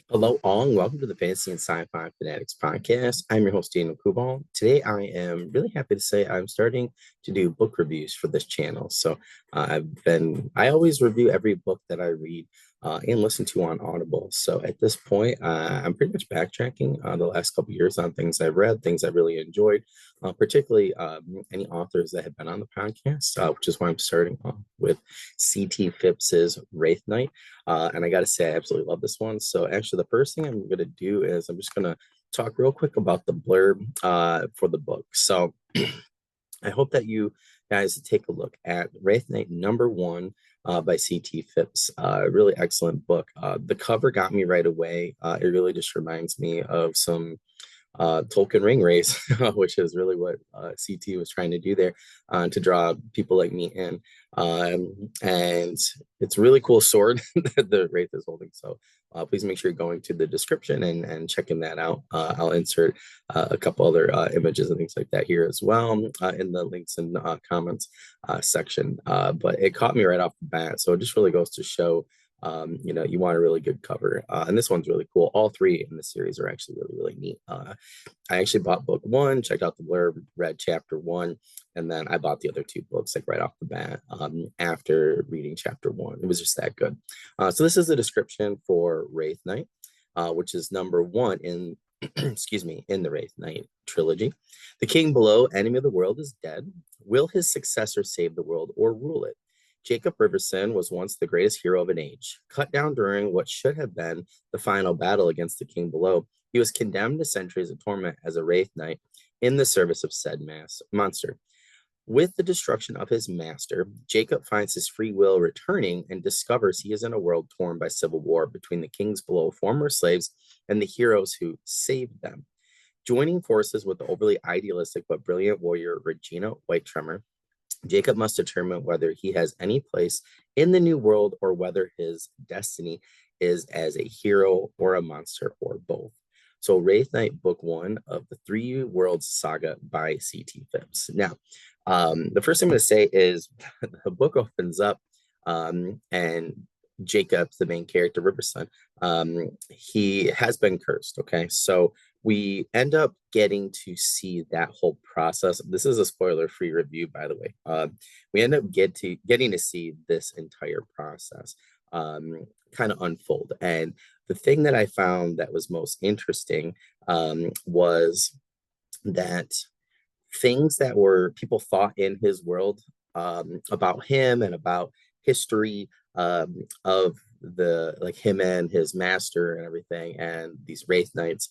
Hello, all, and welcome to the Fantasy and Sci-Fi Fanatics podcast. I'm your host, Daniel Coolbaugh. Today, I am really happy to say I'm starting to do book reviews for this channel. I always review every book that I read and listen to on Audible. So at this point, I'm pretty much backtracking the last couple years on things I've read, things I really enjoyed, particularly any authors that have been on the podcast, which is why I'm starting off with C.T. Phipps's Wraith Knight. And I got to say, I absolutely love this one. So, actually, the first thing I'm going to do is I'm just going to talk real quick about the blurb for the book. So, I hope that you guys take a look at Wraith Knight #1 by C.T. Phipps. Really excellent book. The cover got me right away. It really just reminds me of some Tolkien ring race, which is really what CT was trying to do there to draw people like me in. And it's a really cool sword that the Wraith is holding. So please make sure you're going to the description and checking that out. I'll insert a couple other images and things like that here as well in the links and comments section. But it caught me right off the bat. So it just really goes to show you want a really good cover. And this one's really cool. All three in the series are actually really, really neat. I actually bought book one, checked out the blurb, read chapter one, and then I bought the other two books like right off the bat after reading chapter one. It was just that good. So this is the description for Wraith Knight, which is #1 in excuse me, in the Wraith Knight trilogy. The king below, enemy of the world, is dead. Will his successor save the world or rule it? Jacob Riverson was once the greatest hero of an age. Cut down during what should have been the final battle against the king below, he was condemned to centuries of torment as a Wraith Knight in the service of said monster. With the destruction of his master, Jacob finds his free will returning and discovers he is in a world torn by civil war between the kings below, former slaves, and the heroes who saved them. Joining forces with the overly idealistic but brilliant warrior Regina White Tremor, Jacob must determine whether he has any place in the new world or whether his destiny is as a hero or a monster or both. So, Wraith Knight, book one of the Three Worlds saga by C.T. Phipps. Now, the first thing I'm going to say is the book opens up and Jacob, the main character, Riverson, he has been cursed. Okay. So, we end up getting to see that whole process. This is a spoiler-free review, by the way. We end up getting to see this entire process kind of unfold. And the thing that I found that was most interesting was that things that were people thought in his world about him and about history of the like him and his master and everything and these Wraith Knights,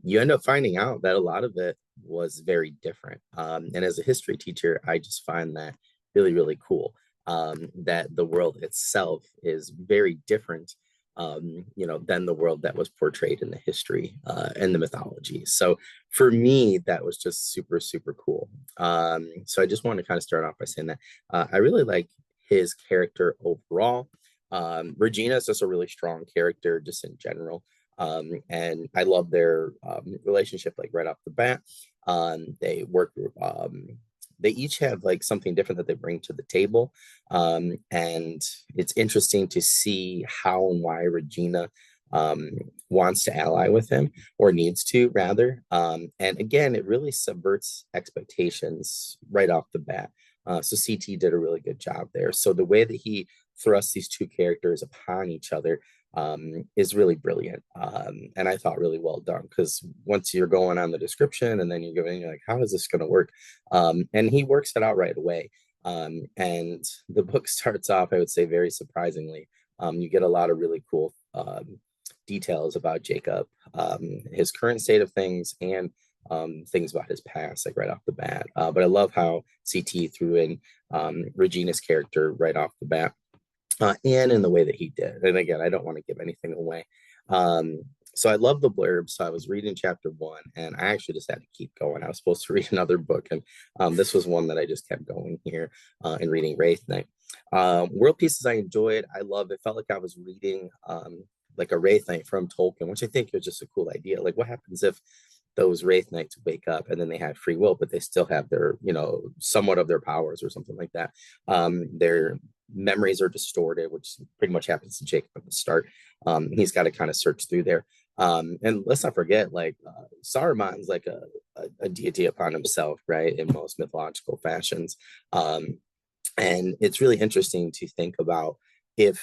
you end up finding out that a lot of it was very different. And as a history teacher, I just find that really, really cool. That the world itself is very different, than the world that was portrayed in the history and the mythology. So for me, that was just super, super cool. So I just want to kind of start off by saying that I really like his character overall. Regina is just a really strong character, just in general. And I love their relationship, like right off the bat. They work, they each have like something different that they bring to the table. And it's interesting to see how and why Regina wants to ally with him or needs to rather. And again, it really subverts expectations right off the bat. So CT did a really good job there. So the way that he thrusts these two characters upon each other is really brilliant. And I thought really well done because once you're going on the description and then you're like, how is this going to work? And he works it out right away. And the book starts off, I would say, very surprisingly. You get a lot of really cool details about Jacob, his current state of things, and things about his past, like right off the bat. But I love how CT threw in Regina's character right off the bat. And in the way that he did. And again, I don't want to give anything away. So I love the blurb. So I was reading chapter one, and I actually just had to keep going. I was supposed to read another book, and this was one that I just kept going here and reading Wraith Knight. World pieces I enjoyed. I love it. Felt like I was reading like a Wraith Knight from Tolkien, which I think is just a cool idea. Like, what happens if those Wraith Knights wake up and then they have free will, but they still have their, somewhat of their powers or something like that. memories are distorted, which pretty much happens to Jacob at the start. He's got to kind of search through there. And let's not forget, like Saruman's like a deity upon himself, right? In most mythological fashions. And it's really interesting to think about if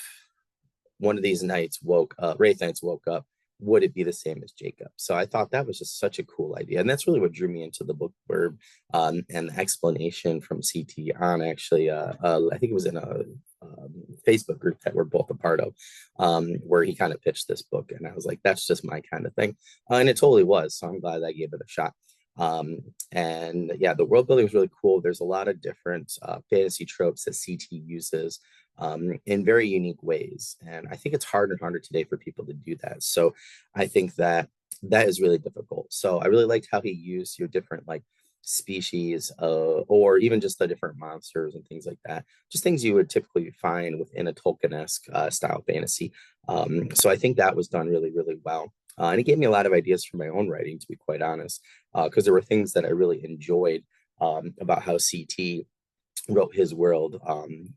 one of these knights woke up, Wraith knights woke up, would it be the same as Jacob? So I thought that was just such a cool idea. And that's really what drew me into the book blurb and the explanation from CT on actually, I think it was in a Facebook group that we're both a part of, where he kind of pitched this book. And I was like, that's just my kind of thing. And it totally was. So I'm glad I gave it a shot. And yeah, the world building is really cool. There's a lot of different fantasy tropes that CT uses in very unique ways. And I think it's harder and harder today for people to do that. So I think that that is really difficult. So I really liked how he used your different like species or even just the different monsters and things like that. Just things you would typically find within a Tolkien-esque style fantasy. So I think that was done really, really well. And it gave me a lot of ideas for my own writing, to be quite honest, because there were things that I really enjoyed about how CT wrote his world.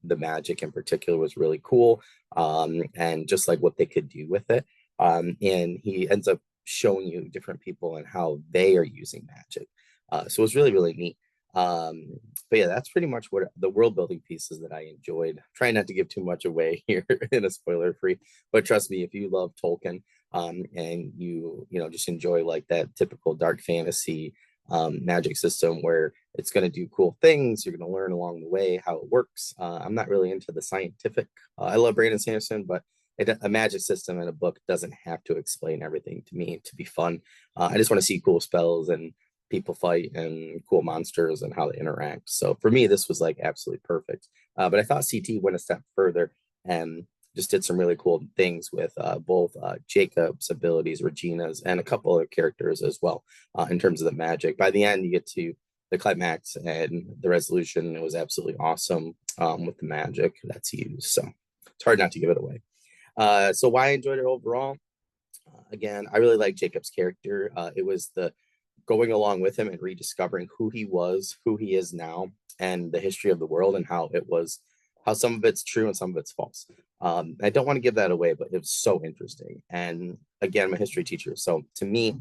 The magic in particular was really cool, and just like what they could do with it. And he ends up showing you different people and how they are using magic. So it was really, really neat. But yeah, that's pretty much what the world building pieces that I enjoyed. Try not to give too much away here in a spoiler free, but trust me, if you love Tolkien, and you know just enjoy like that typical dark fantasy magic system where it's going to do cool things, you're going to learn along the way how it works. I'm not really into the scientific. I love Brandon Sanderson, but a magic system in a book doesn't have to explain everything to me to be fun. I just want to see cool spells and people fight and cool monsters and how they interact. So for me, this was like absolutely perfect. But I thought CT went a step further and just did some really cool things with both Jacob's abilities, Regina's, and a couple of characters as well in terms of the magic. By the end, you get to the climax and the resolution. It was absolutely awesome with the magic that's used. So it's hard not to give it away. So why I enjoyed it overall? Again, I really like Jacob's character. It was the going along with him and rediscovering who he was, who he is now, and the history of the world and how it was, how some of it's true and some of it's false. I don't want to give that away, but it was so interesting. And again, I'm a history teacher. So to me,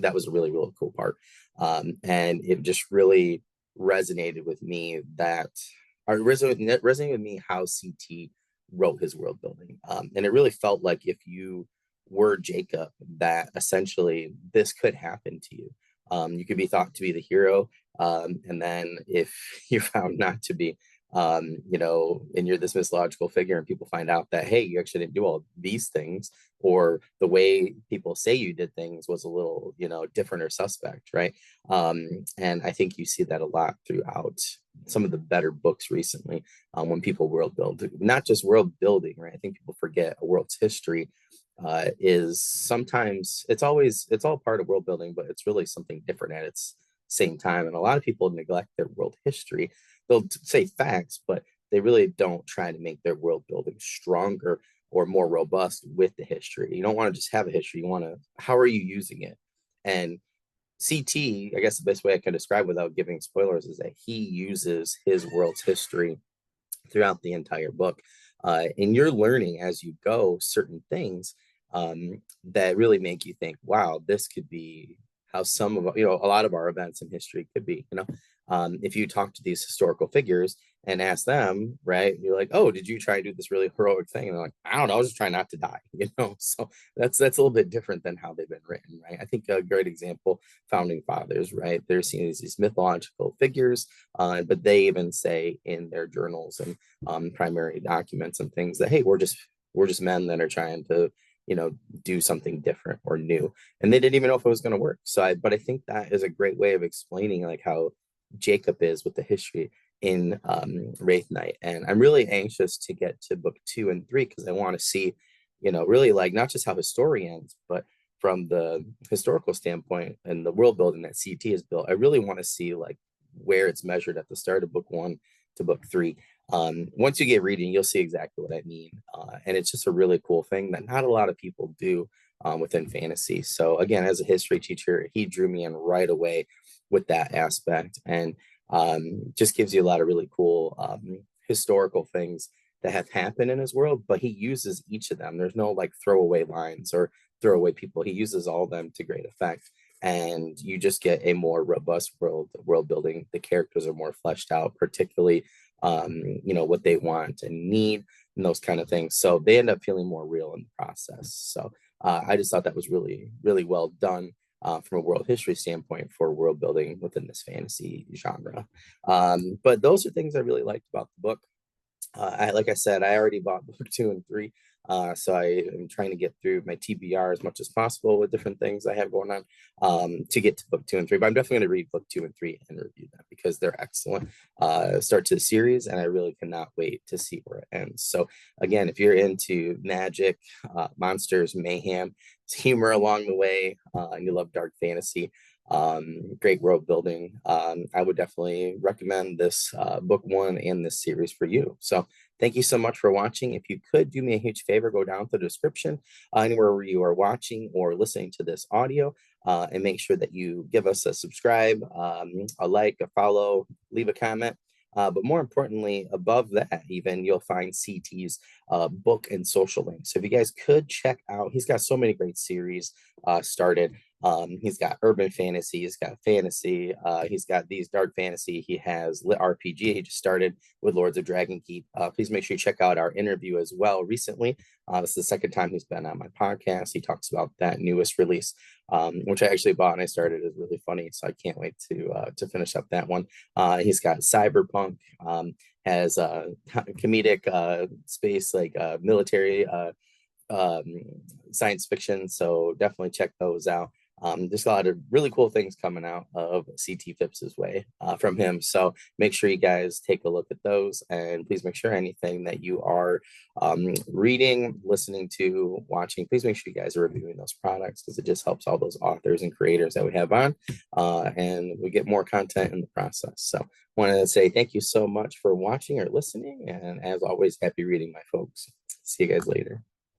that was a really, really cool part. And it just really resonated with me that, or resonated with me how CT wrote his world building. And it really felt like if you were Jacob, that essentially this could happen to you. You could be thought to be the hero. And then if you're found not to be, you know, and you're this mythological figure and people find out that, hey, you actually didn't do all these things, or the way people say you did things was a little, you know, different or suspect, right? And I think you see that a lot throughout some of the better books recently when people world build, not just world building, right? I think people forget a world's history is sometimes it's all part of world building, but it's really something different at its same time. And a lot of people neglect their world history. They'll say facts, but they really don't try to make their world building stronger or more robust with the history. You don't want to just have a history. You want to, how are you using it? And CT, I guess the best way I can describe without giving spoilers is that he uses his world's history throughout the entire book. And you're learning as you go certain things that really make you think, wow, this could be how some of, you know, a lot of our events in history could be, you know. If you talk to these historical figures and ask them, right, you're like, oh, did you try to do this really heroic thing? And they're like, I don't know, I was just trying not to die, you know. So that's a little bit different than how they've been written, right? I think a great example, founding fathers, right? They're seen as these mythological figures, but they even say in their journals and primary documents and things that, hey, we're just men that are trying to, you know, do something different or new, and they didn't even know if it was going to work. So but I think that is a great way of explaining like how Jacob is with the history in Wraith Knight. And I'm really anxious to get to book 2 and 3 because I want to see, you know, really like not just how his story ends, but from the historical standpoint and the world building that CT has built. I really want to see like where it's measured at the start of book 1 to book 3. Once you get reading, you'll see exactly what I mean. And it's just a really cool thing that not a lot of people do within fantasy. So again, as a history teacher, he drew me in right away with that aspect, and just gives you a lot of really cool historical things that have happened in his world, but he uses each of them. There's no like throwaway lines or throwaway people. He uses all of them to great effect. And you just get a more robust world building. The characters are more fleshed out, particularly what they want and need and those kind of things. So they end up feeling more real in the process. So I just thought that was really, really well done from a world history standpoint for world building within this fantasy genre. But those are things I really liked about the book. Like I said, I already bought book 2 and 3. So I am trying to get through my TBR as much as possible with different things I have going on to get to book 2 and 3. But I'm definitely going to read book 2 and 3 and review them because they're excellent start to the series, and I really cannot wait to see where it ends. So again, if you're into magic, monsters, mayhem, humor along the way, and you love dark fantasy, great world building. I would definitely recommend this book 1 and this series for you. So thank you so much for watching. If you could do me a huge favor, go down to the description anywhere where you are watching or listening to this audio, and make sure that you give us a subscribe, a like, a follow, leave a comment. But more importantly, above that, even you'll find CT's book and social links. So if you guys could check out, he's got so many great series started. He's got urban fantasy, he's got fantasy, he's got these dark fantasy, he has lit RPG he just started with Lords of Dragonkeep. Please make sure you check out our interview as well recently. This is the second time he's been on my podcast. He talks about that newest release, which I actually bought and I started. Is really funny, so I can't wait to finish up that one. He's got cyberpunk, has comedic space, like military um, science fiction, so definitely check those out. There's a lot of really cool things coming out of CT Phipps's way from him. So make sure you guys take a look at those, and please make sure anything that you are reading, listening to, watching, please make sure you guys are reviewing those products, because it just helps all those authors and creators that we have on, and we get more content in the process. So I wanted to say thank you so much for watching or listening, and as always, happy reading, my folks. See you guys later.